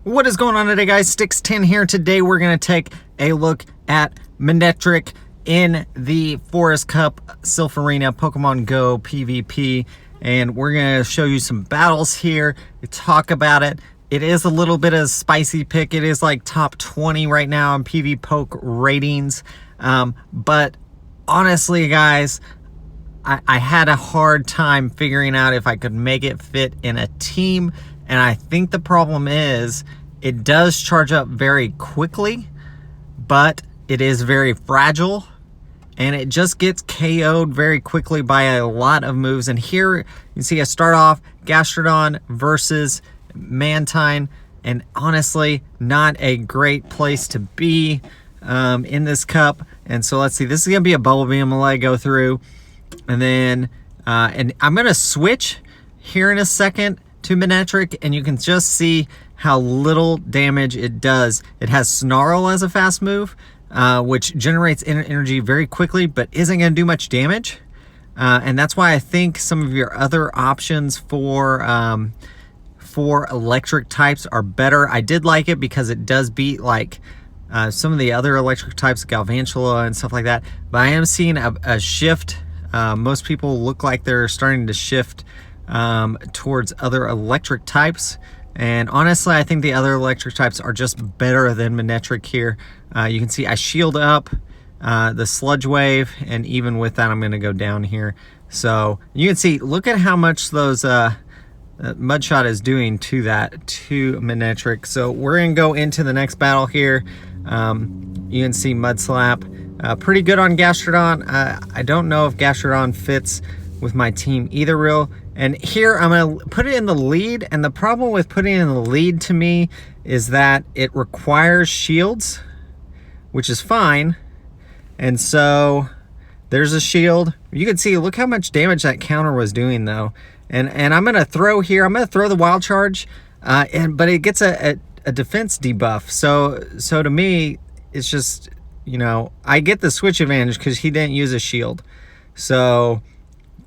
What is going on today, guys? Sticks10 here. Today we're going to take a look at Manectric in the Forest Cup Silph Arena Pokemon Go PvP, and we're going to show you some battles here, talk about it. It is a little bit of a spicy pick. It is like top 20 right now on PvPoke ratings, but honestly, guys, I had a hard time figuring out if I could make it fit in a team. And I think the problem is it does charge up very quickly, but it is very fragile and it just gets KO'd very quickly by a lot of moves. And here you can see I start off Gastrodon versus Mantine, and honestly, not a great place to be in this cup. And so let's see, this is gonna be a Bubble Beam. I'm gonna let it go through, and then and I'm gonna switch here in a second to Manectric, and you can just see how little damage it does. It has Snarl as a fast move, which generates energy very quickly, but isn't going to do much damage. And that's why I think some of your other options for electric types are better. I did like it because it does beat like some of the other electric types, Galvantula and stuff like that. But I am seeing a shift. Most people look like they're starting to shift towards other electric types, and honestly I think the other electric types are just better than Manectric here. You can see I shield up the Sludge Wave, and even with that I'm going to go down here. So you can see, look at how much those Mudshot is doing to Manectric. So we're going to go into the next battle here. You can see Mud Slap, pretty good on Gastrodon. I don't know if Gastrodon fits with my team either real. And here I'm going to put it in the lead, and the problem with putting it in the lead to me is that it requires shields, which is fine. And so there's a shield. You can see, look how much damage that counter was doing though. And I'm going to throw here, I'm going to throw the Wild Charge, but it gets a defense debuff. So to me, it's just, you know, I get the switch advantage because he didn't use a shield. So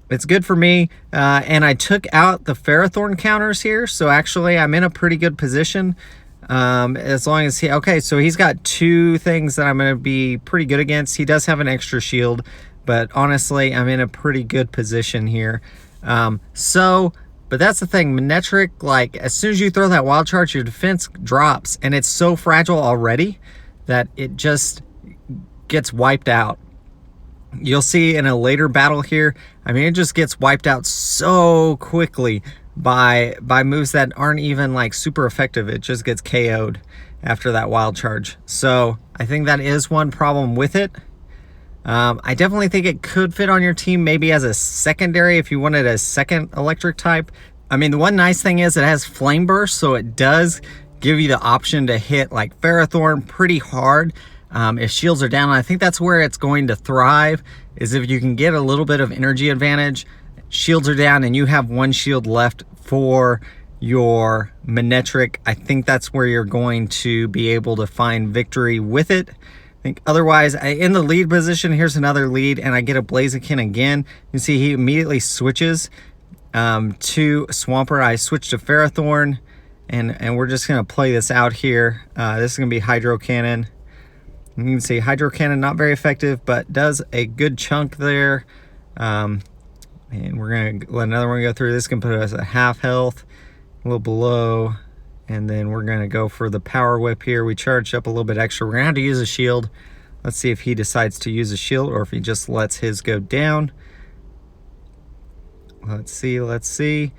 it's good for me, and I took out the Ferrothorn counters here, so actually I'm in a pretty good position. As long as okay, so he's got two things that I'm going to be pretty good against. He does have an extra shield, but honestly, I'm in a pretty good position here. But that's the thing, Manectric, like, as soon as you throw that Wild Charge, your defense drops, and it's so fragile already that it just gets wiped out. You'll see in a later battle here, I mean, it just gets wiped out so quickly by moves that aren't even like super effective. It just gets KO'd after that Wild Charge. So I think that is one problem with it. I definitely think it could fit on your team, maybe as a secondary if you wanted a second electric type. I mean, the one nice thing is it has Flame Burst, so it does give you the option to hit like Ferrothorn pretty hard. If shields are down, I think that's where it's going to thrive, is if you can get a little bit of energy advantage, shields are down, and you have one shield left for your Manectric. I think that's where you're going to be able to find victory with it. I think otherwise, in the lead position, here's another lead, and I get a Blaziken again. You can see he immediately switches to Swampert. I switch to Ferrothorn, and we're just going to play this out here. This is going to be Hydro Cannon. You can see Hydro Cannon, not very effective, but does a good chunk there. And we're going to let another one go through. This can put us at half health, a little below. And then we're going to go for the Power Whip here. We charged up a little bit extra. We're going to have to use a shield. Let's see if he decides to use a shield or if he just lets his go down. Let's see.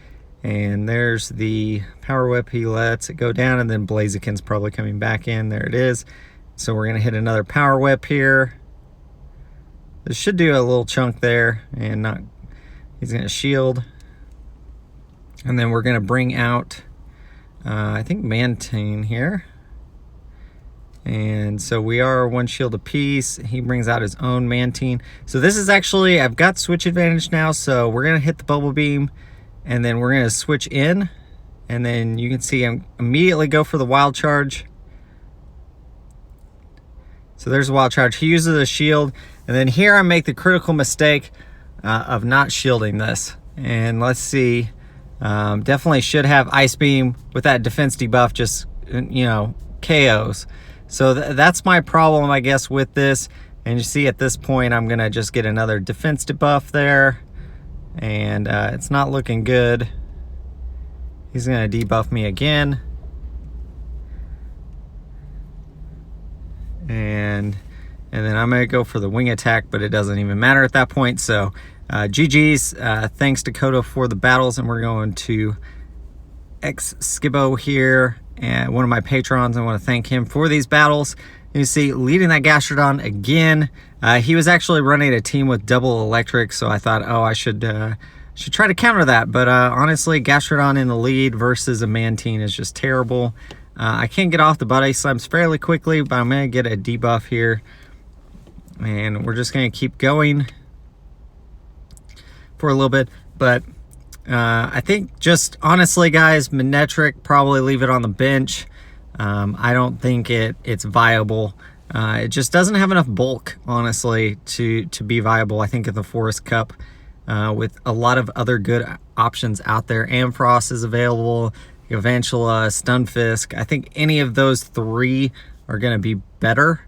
And there's the Power Whip. He lets it go down, and then Blaziken's probably coming back in. There it is. So we're going to hit another Power Whip here. This should do a little chunk there, and not. He's going to shield. And then we're going to bring out, I think, Mantine here. And so we are one shield apiece. He brings out his own Mantine. So this is actually, I've got switch advantage now, so we're going to hit the Bubble Beam, and then we're going to switch in. And then you can see him immediately go for the Wild Charge. So there's a Wild Charge. He uses a shield. And then here I make the critical mistake of not shielding this. And let's see. Definitely should have Ice Beam with that defense debuff. Just you know, KOs. So that's my problem, I guess, with this. And you see at this point, I'm going to just get another defense debuff there. And it's not looking good. He's going to debuff me again. And then I'm going to go for the wing attack, but it doesn't even matter at that point. So GG's. Thanks to Kodo for the battles. And we're going to X Skibbo here, and one of my patrons. I want to thank him for these battles. You see, leading that Gastrodon again. He was actually running a team with double electric, so I thought, oh, I should try to counter that. But honestly, Gastrodon in the lead versus a Mantine is just terrible. I can get off the body slams fairly quickly, but I'm going to get a debuff here. And we're just going to keep going for a little bit. But I think just honestly, guys, Manectric, probably leave it on the bench. I don't think it's viable. It just doesn't have enough bulk, honestly, to be viable. I think in the Forest Cup, with a lot of other good options out there. Ampharos is available, Galvantula, Stunfisk. I think any of those three are going to be better.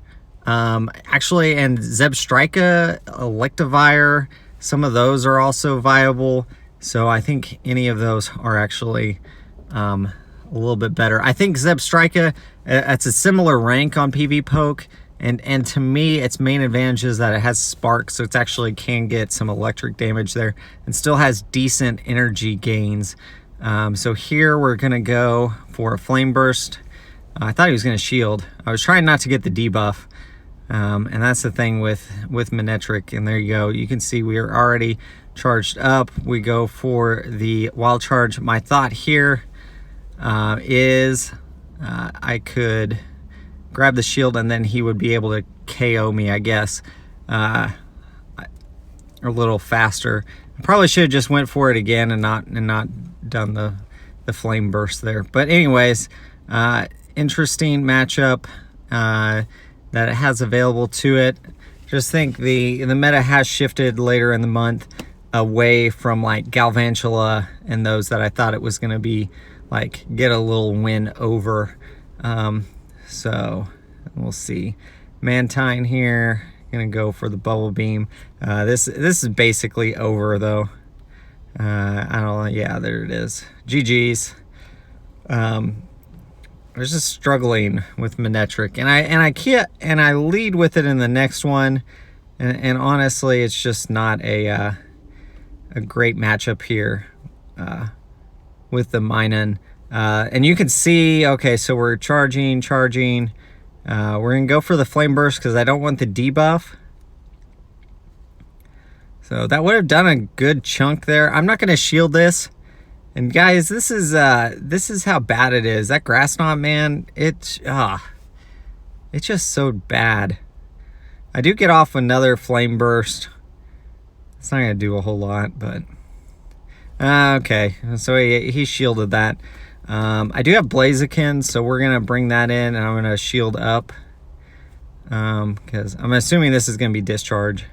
Actually, and Zebstrika, Electivire, some of those are also viable. So I think any of those are actually a little bit better. I think Zebstrika, it's a similar rank on PvPoke, and to me, its main advantage is that it has Spark, so it actually can get some electric damage there, and still has decent energy gains. So here we're gonna go for a Flame Burst. I thought he was gonna shield. I was trying not to get the debuff, and that's the thing with Manectric. And there you go. You can see we are already charged up. We go for the Wild Charge. My thought here is I could grab the shield and then he would be able to KO me, I guess, a little faster. I probably should have just went for it again and not done the Flame Burst there. But anyways, interesting matchup that it has available to it. Just think the meta has shifted later in the month away from like Galvantula and those that I thought it was going to be like get a little win over. So we'll see. Mantine here, gonna go for the Bubble Beam. This is basically over though. I don't know. Yeah, there it is. GG's. I was just struggling with Manectric, and I lead with it in the next one, and honestly, it's just not a great matchup here with the Minun. And you can see, okay, so we're charging. We're gonna go for the Flame Burst because I don't want the debuff. So that would have done a good chunk there. I'm not gonna shield this. And guys, this is how bad it is. That Grass Knot, man, it's just so bad. I do get off another Flame Burst. It's not gonna do a whole lot, but okay. So he shielded that. I do have Blaziken, so we're gonna bring that in, and I'm gonna shield up because I'm assuming this is gonna be discharge.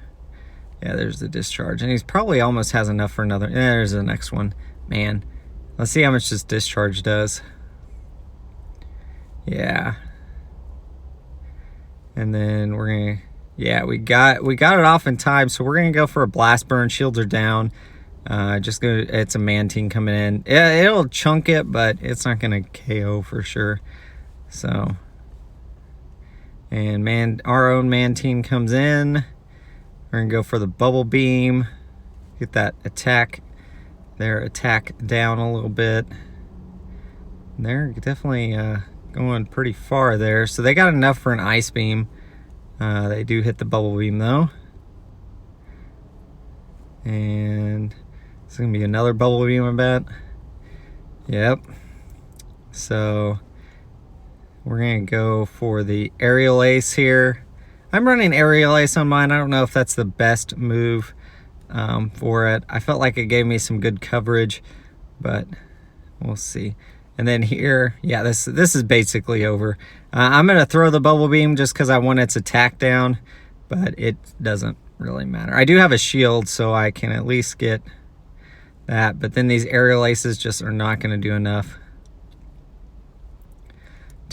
Yeah, there's the discharge, and he's probably almost has enough for another. There's the next one. Man, let's see how much this discharge does. Yeah, and then we're gonna. Yeah, we got it off in time, so we're gonna go for a Blast Burn. Shields are down. It's a Mantine coming in. It'll chunk it, but it's not gonna KO for sure. So, and our own Mantine comes in. We're gonna go for the Bubble Beam. Get that attack down a little bit. They're definitely going pretty far there. So they got enough for an Ice Beam. They do hit the Bubble Beam though. And it's gonna be another Bubble Beam, I bet. Yep. So we're gonna go for the Aerial Ace here. I'm running Aerial Ace on mine. I don't know if that's the best move for it. I felt like it gave me some good coverage, but we'll see. And then here, yeah, this is basically over. I'm gonna throw the Bubble Beam just because I want its attack down, but it doesn't really matter. I do have a shield, so I can at least get that, but then these Aerial Aces just are not gonna do enough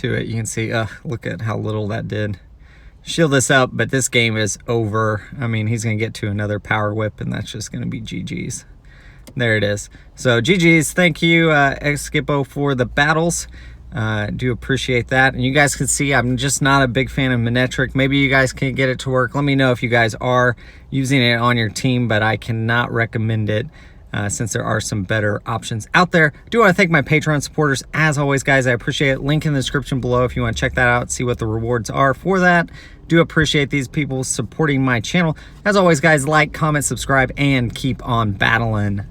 to it, you can see, look at how little that did. Shield this up, but this game is over. I mean, he's going to get to another power whip, and that's just going to be GG's. There it is. So GG's. Thank you, Xskippo, for the battles. Do appreciate that. And you guys can see I'm just not a big fan of Manectric. Maybe you guys can get it to work. Let me know if you guys are using it on your team, but I cannot recommend it since there are some better options out there. I do want to thank my Patreon supporters. As always, guys, I appreciate it. Link in the description below if you want to check that out, see what the rewards are for that. Do appreciate these people supporting my channel. As always, guys, like, comment, subscribe, and keep on battling.